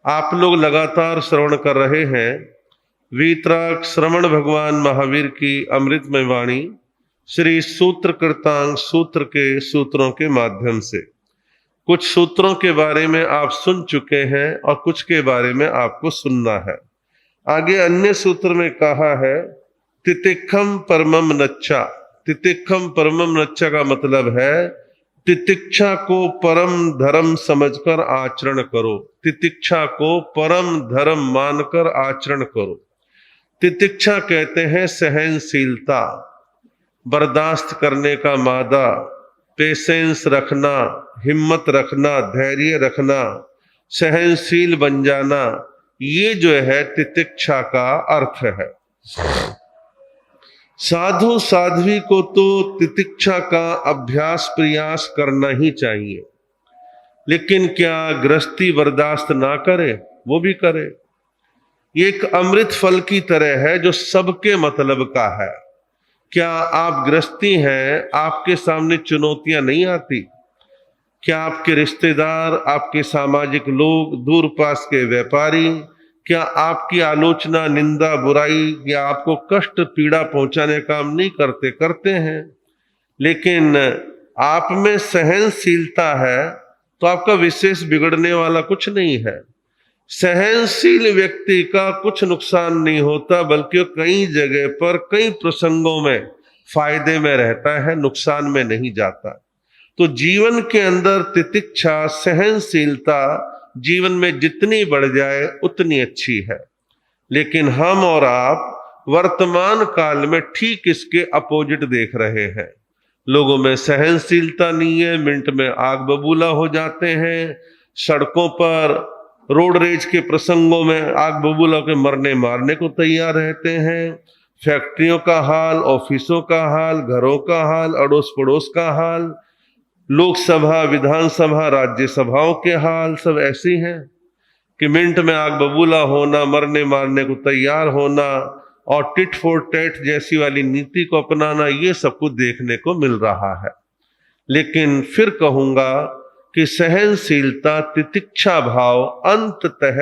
आप लोग लगातार श्रवण कर रहे हैं वीतराग श्रवण भगवान महावीर की अमृतमय वाणी श्री सूत्र कृतांग सूत्र के सूत्रों के माध्यम से। कुछ सूत्रों के बारे में आप सुन चुके हैं और कुछ के बारे में आपको सुनना है। आगे अन्य सूत्र में कहा है तितिक्षम परमम नच्चा। तितिक्षम परमम नच्चा का मतलब है तितिक्षा को परम धर्म समझकर आचरण करो। तितिक्षा को परम धर्म मानकर आचरण करो। तितिक्षा कहते हैं सहनशीलता, बर्दाश्त करने का मादा, पेशेंस रखना, हिम्मत रखना, धैर्य रखना, सहनशील बन जाना, ये जो है तितिक्षा का अर्थ है। साधु साध्वी को तो तितिक्षा का अभ्यास प्रयास करना ही चाहिए, लेकिन क्या गृहस्थी बर्दाश्त ना करे? वो भी करे। ये एक अमृत फल की तरह है जो सबके मतलब का है। क्या आप गृहस्थी हैं, आपके सामने चुनौतियां नहीं आती? क्या आपके रिश्तेदार, आपके सामाजिक लोग, दूर पास के व्यापारी, क्या आपकी आलोचना, निंदा, बुराई या आपको कष्ट पीड़ा पहुंचाने का काम नहीं करते? करते हैं। लेकिन आप में सहनशीलता है तो आपका विशेष बिगड़ने वाला कुछ नहीं है। सहनशील व्यक्ति का कुछ नुकसान नहीं होता, बल्कि कई जगह पर कई प्रसंगों में फायदे में रहता है, नुकसान में नहीं जाता। तो जीवन के अंदर तितिक्षा, सहनशीलता जीवन में जितनी बढ़ जाए उतनी अच्छी है। लेकिन हम और आप वर्तमान काल में ठीक इसके अपोजिट देख रहे हैं। लोगों में सहनशीलता नहीं है, मिनट में आग बबूला हो जाते हैं। सड़कों पर रोड रेज के प्रसंगों में आग बबूला के मरने मारने को तैयार रहते हैं। फैक्ट्रियों का हाल, ऑफिसों का हाल, घरों का हाल, अड़ोस पड़ोस का हाल, लोकसभा, विधानसभा, राज्यसभाओं के हाल सब ऐसे हैं कि मिनट में आग बबूला होना, मरने मारने को तैयार होना और टिट फॉर टैट जैसी वाली नीति को अपनाना, ये सब कुछ देखने को मिल रहा है। लेकिन फिर कहूंगा कि सहनशीलता, तितिक्षा भाव अंततः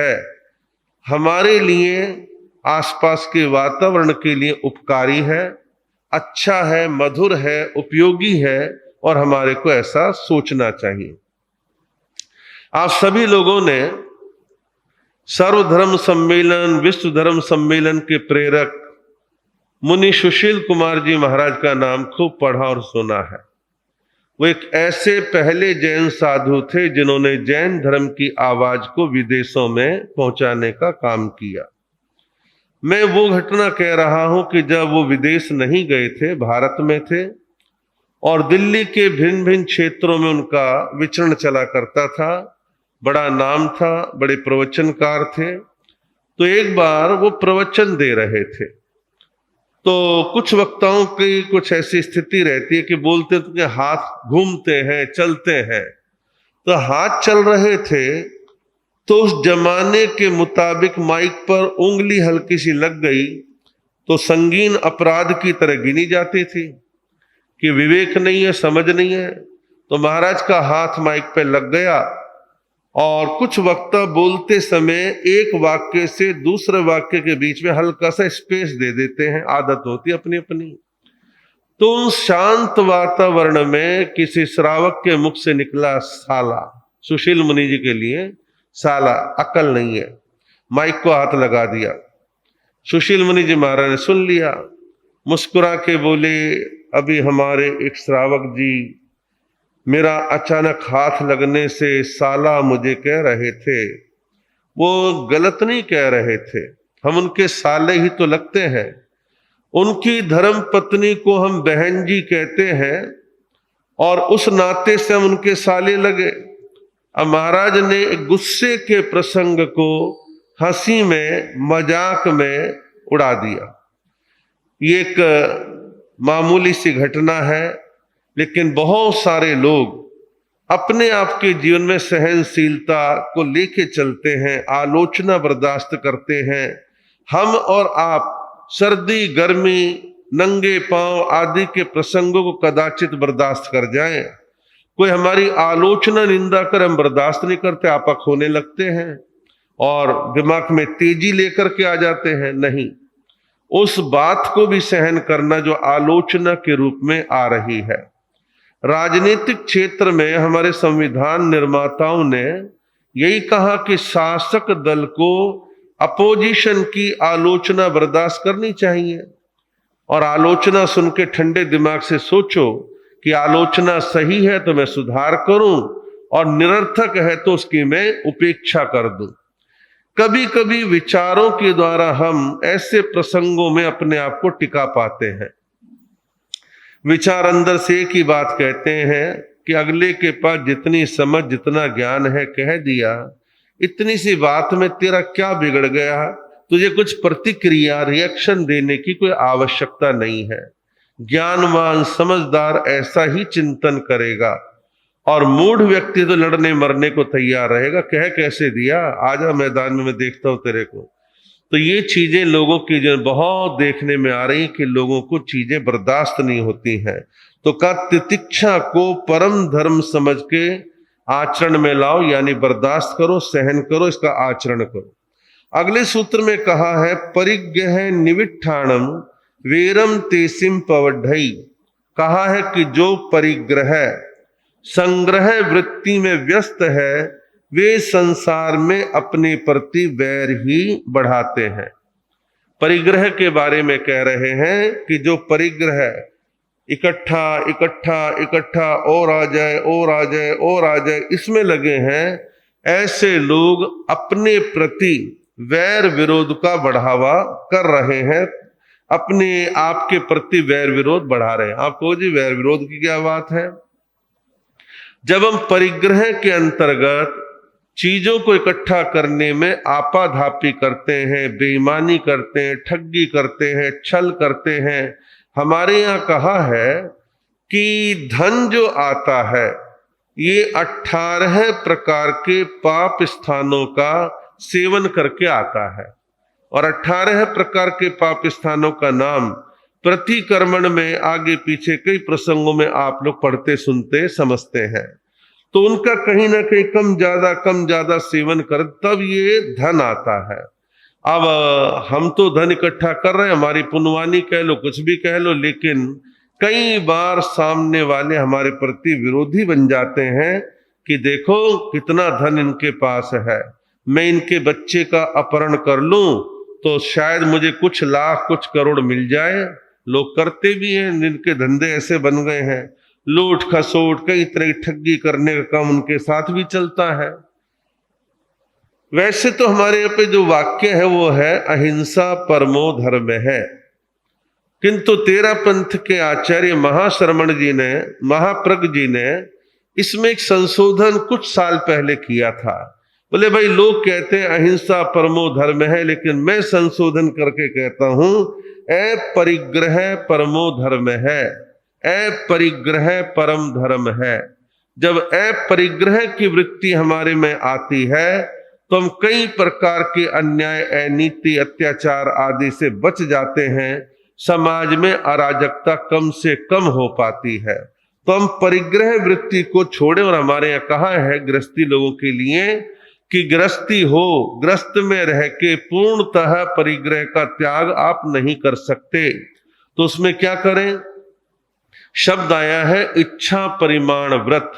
हमारे लिए, आसपास के वातावरण के लिए उपकारी है, अच्छा है, मधुर है, उपयोगी है और हमारे को ऐसा सोचना चाहिए। आप सभी लोगों ने सर्वधर्म सम्मेलन, विश्व धर्म सम्मेलन के प्रेरक मुनि सुशील कुमार जी महाराज का नाम खूब पढ़ा और सुना है। वो एक ऐसे पहले जैन साधु थे जिन्होंने जैन धर्म की आवाज को विदेशों में पहुंचाने का काम किया। मैं वो घटना कह रहा हूं कि जब वो विदेश नहीं गए थे, भारत में थे और दिल्ली के भिन्न भिन्न क्षेत्रों में उनका विचरण चला करता था। बड़ा नाम था, बड़े प्रवचनकार थे। तो एक बार वो प्रवचन दे रहे थे तो कुछ वक्ताओं की कुछ ऐसी स्थिति रहती है कि बोलते तो कि हाथ घूमते हैं, चलते हैं। तो हाथ चल रहे थे तो उस जमाने के मुताबिक माइक पर उंगली हल्की सी लग गई तो संगीन अपराध की तरह गिनी जाती थी कि विवेक नहीं है, समझ नहीं है। तो महाराज का हाथ माइक पे लग गया और कुछ वक्ता बोलते समय एक वाक्य से दूसरे वाक्य के बीच में हल्का सा स्पेस दे देते हैं, आदत होती है अपनी अपनी। तो उस शांत वातावरण में किसी श्रावक के मुख से निकला साला। सुशील मुनि जी के लिए साला अकल नहीं है, माइक को हाथ लगा दिया। सुशील मुनि जी महाराज ने सुन लिया, मुस्कुरा के बोले, अभी हमारे एक श्रावक जी मेरा अचानक हाथ लगने से साला मुझे कह रहे थे। वो गलत नहीं कह रहे थे, हम उनके साले ही तो लगते हैं। उनकी धर्म पत्नी को हम बहन जी कहते हैं और उस नाते से हम उनके साले लगे। अब महाराज ने गुस्से के प्रसंग को हंसी में, मजाक में उड़ा दिया। ये एक मामूली सी घटना है, लेकिन बहुत सारे लोग अपने आप के जीवन में सहनशीलता को लेके चलते हैं, आलोचना बर्दाश्त करते हैं। हम और आप सर्दी, गर्मी, नंगे पांव आदि के प्रसंगों को कदाचित बर्दाश्त कर जाएं। कोई हमारी आलोचना, निंदा कर हम बर्दाश्त नहीं करते, आपक होने लगते हैं। और दिमाग में तेजी लेकर के आ जाते हैं। नहीं, उस बात को भी सहन करना जो आलोचना के रूप में आ रही है। राजनीतिक क्षेत्र में हमारे संविधान निर्माताओं ने यही कहा कि शासक दल को अपोजिशन की आलोचना बर्दाश्त करनी चाहिए, और आलोचना सुन के ठंडे दिमाग से सोचो कि आलोचना सही है तो मैं सुधार करूं, और निरर्थक है तो उसकी मैं उपेक्षा कर दूं। कभी कभी विचारों के द्वारा हम ऐसे प्रसंगों में अपने आप को टिका पाते हैं। विचार अंदर से एक ही बात कहते हैं कि अगले के पास जितनी समझ जितना ज्ञान है कह दिया, इतनी सी बात में तेरा क्या बिगड़ गया, तुझे कुछ प्रतिक्रिया रिएक्शन देने की कोई आवश्यकता नहीं है। ज्ञानवान समझदार ऐसा ही चिंतन करेगा, और मूढ़ व्यक्ति तो लड़ने मरने को तैयार रहेगा। कह कैसे दिया, आजा मैदान में, मैं देखता हूं तेरे को। तो ये चीजें लोगों की जो बहुत देखने में आ रही कि लोगों को चीजें बर्दाश्त नहीं होती हैं। तो का तितिक्षा को परम धर्म समझ के आचरण में लाओ, यानी बर्दाश्त करो, सहन करो, इसका आचरण करो। अगले सूत्र में कहा है परिग्रह निविट्ठाणम वेरम तेसिम पवढ़ई। कहा है कि जो परिग्रह संग्रह वृत्ति में व्यस्त है वे संसार में अपने प्रति वैर ही बढ़ाते हैं। परिग्रह के बारे में कह रहे हैं कि जो परिग्रह इकट्ठा इकट्ठा इकट्ठा और आ जाए और आ जाए और आ जाए इसमें लगे हैं, ऐसे लोग अपने प्रति वैर विरोध का बढ़ावा कर रहे हैं, अपने आप के प्रति वैर विरोध बढ़ा रहे हैं। आपको जी वैर विरोध की क्या बात है? जब हम परिग्रह के अंतर्गत चीजों को इकट्ठा करने में आपाधापी करते हैं, बेईमानी करते हैं, ठगी करते हैं, छल करते हैं, हमारे यहाँ कहा है कि धन जो आता है ये 18 प्रकार के पाप स्थानों का सेवन करके आता है, और 18 प्रकार के पाप स्थानों का नाम प्रतिक्रमण में आगे पीछे कई प्रसंगों में आप लोग पढ़ते सुनते समझते हैं। तो उनका कहीं ना कहीं कम ज्यादा सेवन कर तब ये धन आता है। अब हम तो धन इकट्ठा कर रहे हैं, हमारी पुण्यवानी कह लो, कुछ भी कह लो, लेकिन कई बार सामने वाले हमारे प्रति विरोधी बन जाते हैं कि देखो कितना धन इनके पास है, मैं इनके बच्चे का अपहरण कर लूं तो शायद मुझे कुछ लाख कुछ करोड़ मिल जाए। लोग करते भी हैं, जिनके धंधे ऐसे बन गए हैं, लूट खसोट कई तरह की ठगी करने का काम उनके साथ भी चलता है। वैसे तो हमारे यहाँ पे जो वाक्य है वो है अहिंसा परमो धर्म है, किंतु तेरा पंथ के आचार्य महाश्रमण जी ने, महाप्रज्ञ जी ने इसमें एक संशोधन कुछ साल पहले किया था। बोले भाई लोग कहते हैं अहिंसा परमो धर्म है, लेकिन मैं संशोधन करके कहता हूं अपरिग्रह परमो धर्म है, अपरिग्रह परम धर्म है। जब अपरिग्रह की वृत्ति हमारे में आती है तो हम कई प्रकार के अन्याय, अनीति, अत्याचार आदि से बच जाते हैं, समाज में अराजकता कम से कम हो पाती है। तो हम परिग्रह वृत्ति को छोड़े, और हमारे यहाँ कहा है गृहस्थी लोगों के लिए कि गृहस्थी हो, गृहस्थ में रह के पूर्णतः परिग्रह का त्याग आप नहीं कर सकते। तो उसमें क्या करें? शब्द आया है इच्छा परिमाण व्रत,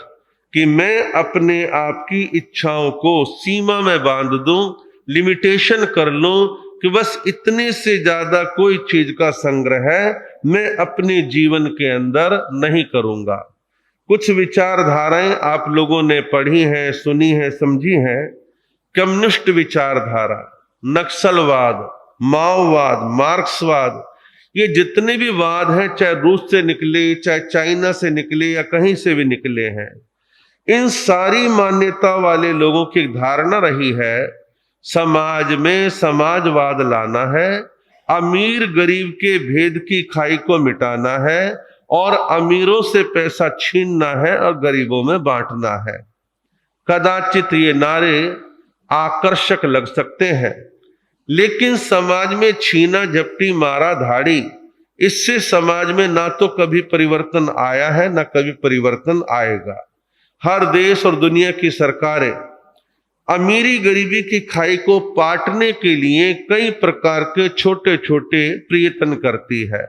कि मैं अपने आप की इच्छाओं को सीमा में बांध दूं, लिमिटेशन कर लूं कि बस इतने से ज्यादा कोई चीज का संग्रह मैं अपने जीवन के अंदर नहीं करूंगा। कुछ विचारधाराएं आप लोगों ने पढ़ी हैं, सुनी हैं, समझी हैं। कम्युनिस्ट विचारधारा, नक्सलवाद, माओवाद, मार्क्सवाद, ये जितने भी वाद हैं, चाहे रूस से निकले, चाहे चाइना से निकले या कहीं से भी निकले हैं, इन सारी मान्यता वाले लोगों की धारणा रही है समाज में समाजवाद लाना है, अमीर गरीब के भेद की खाई को मिटाना है, और अमीरों से पैसा छीनना है और गरीबों में बांटना है। कदाचित ये नारे आकर्षक लग सकते हैं, लेकिन समाज में छीना झपटी मारा धाड़ी, इससे समाज में ना तो कभी परिवर्तन आया है ना कभी परिवर्तन आएगा। हर देश और दुनिया की सरकारें अमीरी गरीबी की खाई को पाटने के लिए कई प्रकार के छोटे छोटे प्रयत्न करती है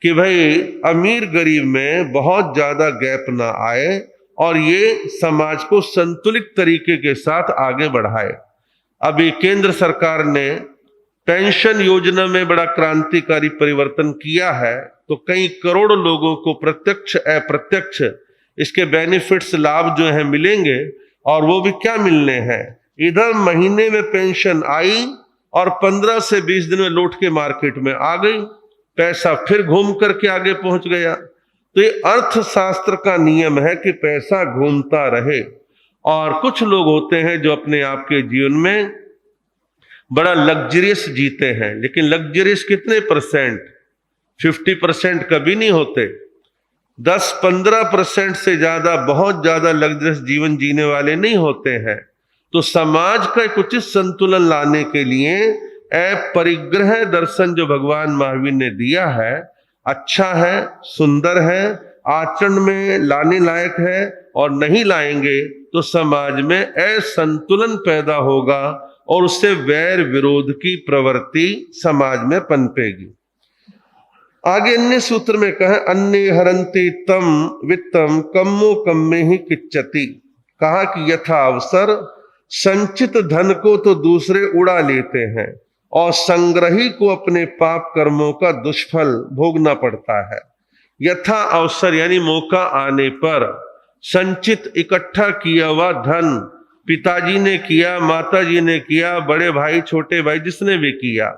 कि भाई अमीर गरीब में बहुत ज्यादा गैप ना आए और ये समाज को संतुलित तरीके के साथ आगे बढ़ाए। अभी केंद्र सरकार ने पेंशन योजना में बड़ा क्रांतिकारी परिवर्तन किया है, तो कई करोड़ लोगों को प्रत्यक्ष अप्रत्यक्ष इसके बेनिफिट्स लाभ जो है मिलेंगे। और वो भी क्या मिलने हैं, इधर महीने में पेंशन आई और 15 से 20 दिन में लौट के मार्केट में आ गई, पैसा फिर घूम करके आगे पहुंच गया। तो ये अर्थशास्त्र का नियम है कि पैसा घूमता रहे। और कुछ लोग होते हैं जो अपने आप के जीवन में बड़ा लग्जरियस जीते हैं, लेकिन लग्जरियस कितने परसेंट, 50% कभी नहीं होते। 10-15% से ज्यादा बहुत ज्यादा लग्जरियस जीवन जीने वाले नहीं होते हैं। तो समाज का एक उचित संतुलन लाने के लिए अपरिग्रह दर्शन जो भगवान महावीर ने दिया है अच्छा है, सुंदर है, आचरण में लाने लायक है, और नहीं लाएंगे तो समाज में असंतुलन पैदा होगा और उससे वैर विरोध की प्रवृत्ति समाज में पनपेगी। आगे अन्य सूत्र में कहा अन्य हरंती तम वित्तम कम्मो कम्मे ही किच्चति, कहा कि यथा अवसर संचित धन को तो दूसरे उड़ा लेते हैं और संग्रही को अपने पाप कर्मों का दुष्फल भोगना पड़ता है। यथा अवसर यानी मौका आने पर संचित इकट्ठा किया हुआ धन, पिताजी ने किया, माताजी ने किया, बड़े भाई छोटे भाई जिसने भी किया,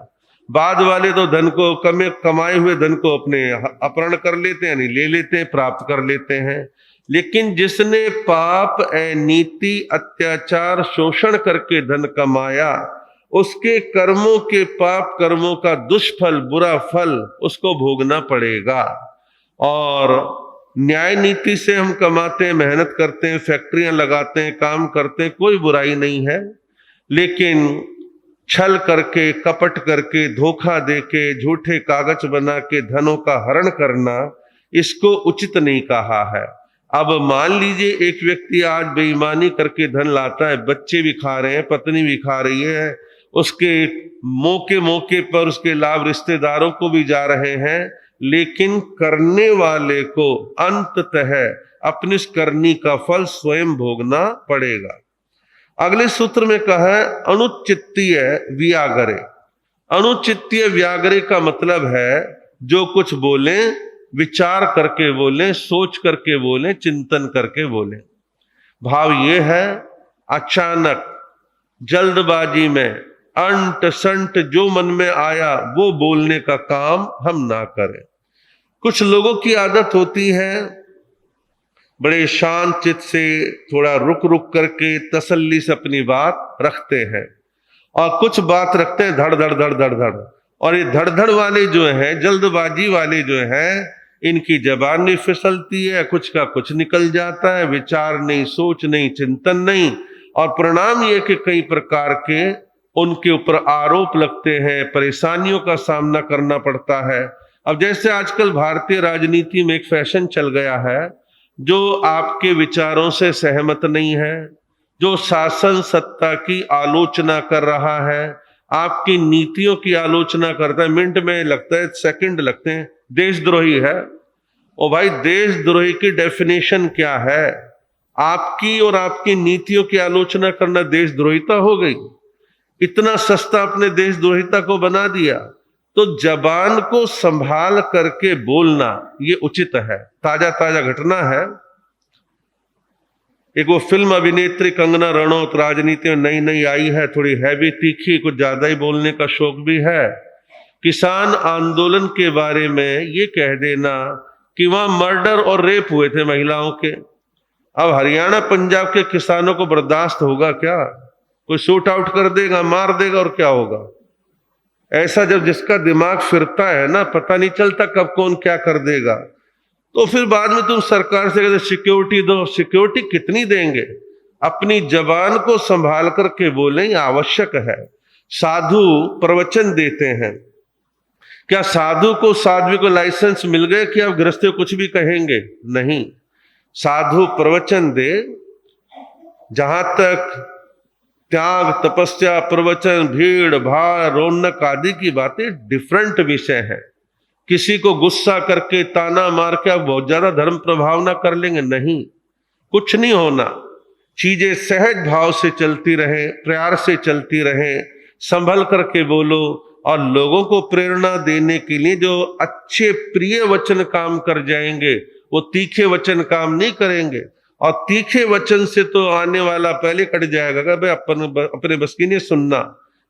बाद वाले तो धन को कमाए हुए धन को अपने अपहरण कर लेते हैं, नहीं ले लेते हैं, प्राप्त कर लेते हैं। लेकिन जिसने पाप अनीति अत्याचार शोषण करके धन कमाया, उसके कर्मों के पाप कर्मों का दुष्फल बुरा फल उसको भोगना पड़ेगा। और न्याय नीति से हम कमाते हैं, मेहनत करते हैं, फैक्ट्रियां लगाते हैं, काम करते हैं, कोई बुराई नहीं है। लेकिन छल करके, कपट करके, धोखा देके, झूठे कागज बना के धनों का हरण करना, इसको उचित नहीं कहा है। अब मान लीजिए एक व्यक्ति आज बेईमानी करके धन लाता है, बच्चे भी खा रहे हैं, पत्नी भी खा रही है, उसके मौके मौके पर उसके लाभ रिश्तेदारों को भी जा रहे हैं, लेकिन करने वाले को अंततः अपनी इस करनी का फल स्वयं भोगना पड़ेगा। अगले सूत्र में कहा है अनुचित्तीय व्यागरे। अनुचित्तीय व्यागरे का मतलब है जो कुछ बोले विचार करके बोले, सोच करके बोले, चिंतन करके बोले। भाव ये है अचानक जल्दबाजी में अंट संट जो मन में आया वो बोलने का काम हम ना करें। कुछ लोगों की आदत होती है बड़े शांत चित्त से थोड़ा रुक रुक करके तसल्ली से अपनी बात रखते हैं, और कुछ बात रखते हैं धड़ धड़ धड़ धड़ धड़। और ये धड़ धड़ वाले जो हैं, जल्दबाजी वाले जो हैं, इनकी जबान नहीं फिसलती है, कुछ का कुछ निकल जाता है, विचार नहीं, सोच नहीं, चिंतन नहीं, और परिणाम ये कि कई प्रकार के उनके ऊपर आरोप लगते हैं, परेशानियों का सामना करना पड़ता है। अब जैसे आजकल भारतीय राजनीति में एक फैशन चल गया है, जो आपके विचारों से सहमत नहीं है, जो शासन सत्ता की आलोचना कर रहा है, आपकी नीतियों की आलोचना करता है, मिनट में लगता है, सेकंड लगते हैं, देशद्रोही है। ओ भाई, देशद्रोही की डेफिनेशन क्या है? आपकी और आपकी नीतियों की आलोचना करना देशद्रोहिता हो गई। इतना सस्ता अपने देशद्रोहिता को बना दिया। तो जबान को संभाल करके बोलना ये उचित है। ताजा ताजा घटना है, एक वो फिल्म अभिनेत्री कंगना रनौत राजनीति में नई नई आई है, थोड़ी हैवी तीखी, कुछ ज्यादा ही बोलने का शौक भी है। किसान आंदोलन के बारे में ये कह देना कि वहां मर्डर और रेप हुए थे महिलाओं के। अब हरियाणा पंजाब के किसानों को बर्दाश्त होगा क्या? कोई शूट आउट कर देगा, मार देगा, और क्या होगा? ऐसा जब जिसका दिमाग फिरता है ना, पता नहीं चलता कब कौन क्या कर देगा। तो फिर बाद में तुम सरकार से कहते सिक्योरिटी दो, सिक्योरिटी कितनी देंगे? अपनी जबान को संभाल करके बोलें, आवश्यक है। साधु प्रवचन देते हैं, क्या साधु को, साध्वी को लाइसेंस मिल गए कि आप गृहस्थी को कुछ भी कहेंगे? नहीं, साधु प्रवचन दे। जहां तक त्याग, तपस्या, प्रवचन, भीड़ भाड़, रौनक आदि की बातें डिफरेंट विषय है। किसी को गुस्सा करके, ताना मार के आप बहुत ज्यादा धर्म प्रभाव ना कर लेंगे, नहीं, कुछ नहीं होना। चीजें सहज भाव से चलती रहे, प्यार से चलती रहे, संभल करके बोलो। और लोगों को प्रेरणा देने के लिए जो अच्छे प्रिय वचन काम कर जाएंगे, वो तीखे वचन काम नहीं करेंगे। और तीखे वचन से तो आने वाला पहले कट जाएगा कि भाई अपने बस की नहीं सुनना,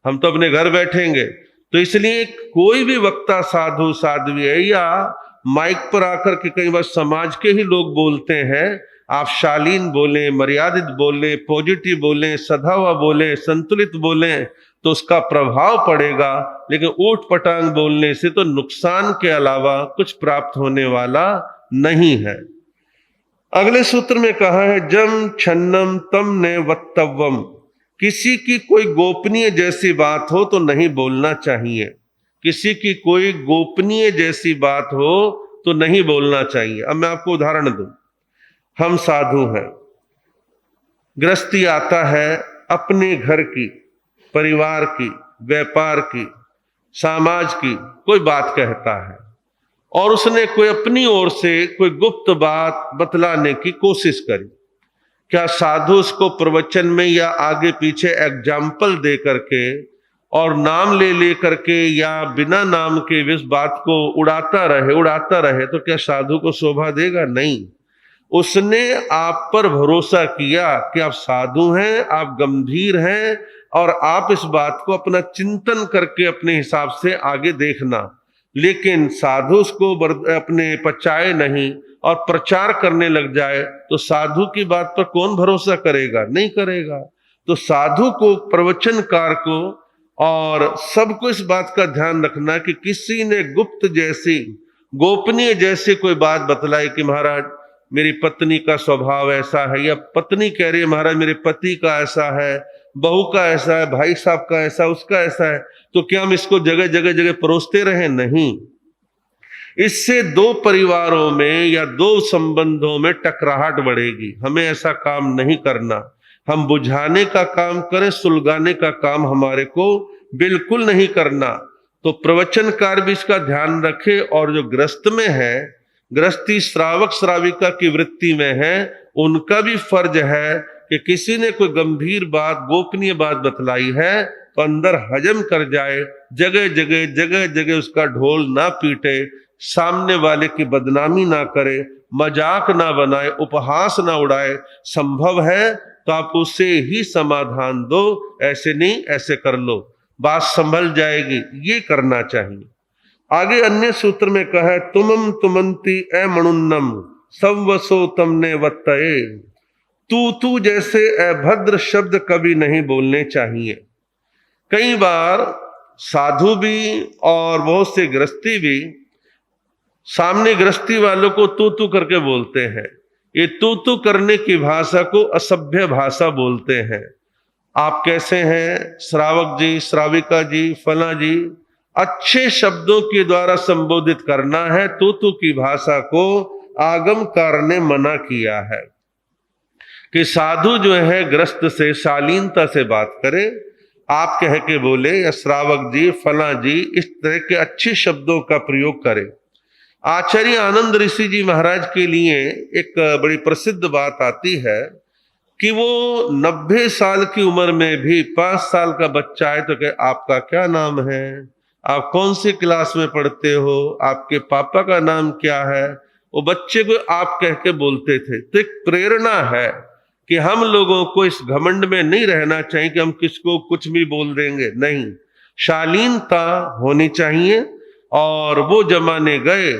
हम तो अपने घर बैठेंगे। तो इसलिए कोई भी वक्ता, साधु साध्वी है, या माइक पर आकर के कई बार समाज के ही लोग बोलते हैं, आप शालीन बोलें, मर्यादित बोलें, पॉजिटिव बोलें, सधा हुआ बोलें, संतुलित बोलें, तो उसका प्रभाव पड़ेगा। लेकिन ऊट पटांग बोलने से तो नुकसान के अलावा कुछ प्राप्त होने वाला नहीं है। अगले सूत्र में कहा है, जम छन्नम तम ने वत्तव्वम। किसी की कोई गोपनीय जैसी बात हो तो नहीं बोलना चाहिए। किसी की कोई गोपनीय जैसी बात हो तो नहीं बोलना चाहिए। अब मैं आपको उदाहरण दूं। हम साधु हैं, गृहस्थी आता है, अपने घर की, परिवार की, व्यापार की, समाज की कोई बात कहता है, और उसने कोई अपनी ओर से कोई गुप्त बात बतलाने की कोशिश करी। क्या साधु उसको प्रवचन में या आगे पीछे एग्जाम्पल दे करके और नाम ले करके या बिना नाम के इस बात को उड़ाता रहे तो क्या साधु को शोभा देगा? नहीं। उसने आप पर भरोसा किया कि आप साधु हैं, आप गंभीर हैं, और आप इस बात को अपना चिंतन करके अपने हिसाब से आगे देखना। लेकिन साधु उसको अपने पचाए नहीं और प्रचार करने लग जाए तो साधु की बात पर कौन भरोसा करेगा? नहीं करेगा। तो साधु को, प्रवचनकार को और सबको इस बात का ध्यान रखना कि किसी ने गुप्त जैसी, गोपनीय जैसी कोई बात बतलाई कि महाराज मेरी पत्नी का स्वभाव ऐसा है, या पत्नी कह रही है महाराज मेरे पति का ऐसा है, बहू का ऐसा है, भाई साहब का ऐसा, उसका ऐसा है, तो क्या हम इसको जगह जगह परोसते रहे? नहीं। इससे दो परिवारों में या दो संबंधों में टकराहट बढ़ेगी। हमें ऐसा काम नहीं करना। हम बुझाने का काम करें, सुलगाने का काम हमारे को बिल्कुल नहीं करना। तो प्रवचनकार भी इसका ध्यान रखे। और जो ग्रस्त में है, गृहस्थी श्रावक श्राविका की वृत्ति में है, उनका भी फर्ज है कि किसी ने कोई गंभीर बात, गोपनीय बात बतलाई है तो अंदर हजम कर जाए, जगह जगह उसका ढोल ना पीटे, सामने वाले की बदनामी ना करे, मजाक ना बनाए, उपहास ना उड़ाए। संभव है तो आप उसे ही समाधान दो, ऐसे नहीं ऐसे कर लो, बात संभल जाएगी, ये करना चाहिए। आगे अन्य सूत्र में कहा है, तुमम तुमंती ए मणुन्नम संवसो तमने वत्तये। तू जैसे अभद्र शब्द कभी नहीं बोलने चाहिए। कई बार साधु भी और बहुत से गृहस्थी भी सामने गृहस्थी वालों को तू करके बोलते हैं। ये तू करने की भाषा को असभ्य भाषा बोलते हैं। आप कैसे हैं श्रावक जी, श्राविका जी, फला जी, अच्छे शब्दों के द्वारा संबोधित करना है। तू की भाषा को आगमकार ने मना किया है कि साधु जो है ग्रस्त से शालीनता से बात करे, आप कह के बोले, या श्रावक जी, फला जी, इस तरह के अच्छे शब्दों का प्रयोग करे। आचार्य आनंद ऋषि जी महाराज के लिए एक बड़ी प्रसिद्ध बात आती है कि वो 90 साल की उम्र में भी 5 साल का बच्चा है तो कहे आपका क्या नाम है, आप कौन सी क्लास में पढ़ते हो, आपके पापा का नाम क्या है। वो बच्चे को आप कह के बोलते थे। तो एक प्रेरणा है कि हम लोगों को इस घमंड में नहीं रहना चाहिए कि हम किसको कुछ भी बोल देंगे। नहीं, शालीनता होनी चाहिए। और वो जमाने गए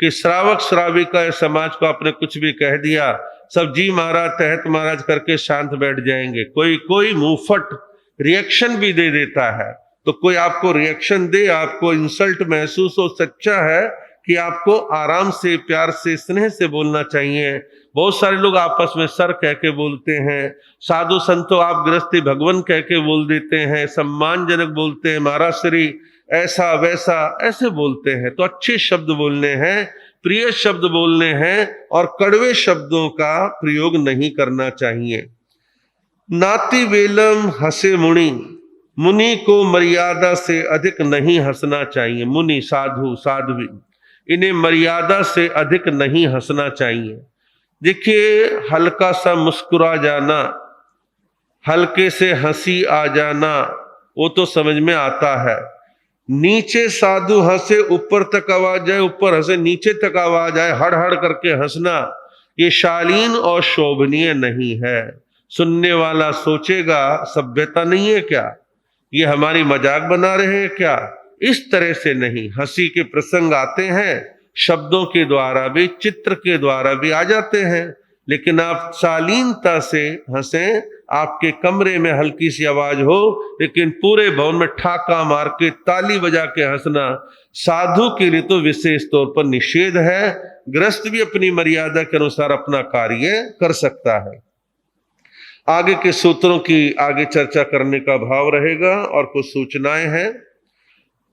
कि श्रावक श्राविका समाज को आपने कुछ भी कह दिया, सब जी महाराज तहत महाराज करके शांत बैठ जाएंगे। कोई मुंहफट रिएक्शन भी दे देता है। तो कोई आपको रिएक्शन दे, आपको इंसल्ट महसूस हो, सच्चा है कि आपको आराम से, प्यार से, स्नेह से बोलना चाहिए। बहुत सारे लोग आपस में सर कह के बोलते हैं, साधु संतों आप गृहस्थी भगवान कह के बोल देते हैं, सम्मानजनक बोलते हैं, महाराज श्री ऐसा वैसा ऐसे बोलते हैं। तो अच्छे शब्द बोलने हैं, प्रिय शब्द बोलने हैं, और कड़वे शब्दों का प्रयोग नहीं करना चाहिए। नाति वेलम हसे मुनि, मुनि को मर्यादा से अधिक नहीं हंसना चाहिए। मुनि साधु साध्वी, इन्हें मर्यादा से अधिक नहीं हंसना चाहिए। देखिए, हल्का सा मुस्कुरा जाना, हल्के से हंसी आ जाना, वो तो समझ में आता है। नीचे साधु हंसे, ऊपर तक आवाज जाए, ऊपर हंसे नीचे तक आवाज आए, हड़ हड़ करके हंसना, ये शालीन और शोभनीय नहीं है। सुनने वाला सोचेगा सभ्यता नहीं है क्या, ये हमारी मजाक बना रहे हैं क्या। इस तरह से नहीं। हंसी के प्रसंग आते हैं, शब्दों के द्वारा भी, चित्र के द्वारा भी आ जाते हैं, लेकिन आप शालीनता से हंसें। आपके कमरे में हल्की सी आवाज हो, लेकिन पूरे भवन में ठाका मार के ताली बजा के हंसना साधु के लिए तो विशेष तौर पर निषेध है। गृहस्थ भी अपनी मर्यादा के अनुसार अपना कार्य कर सकता है। आगे के सूत्रों की आगे चर्चा करने का भाव रहेगा और कुछ सूचनाएं हैं।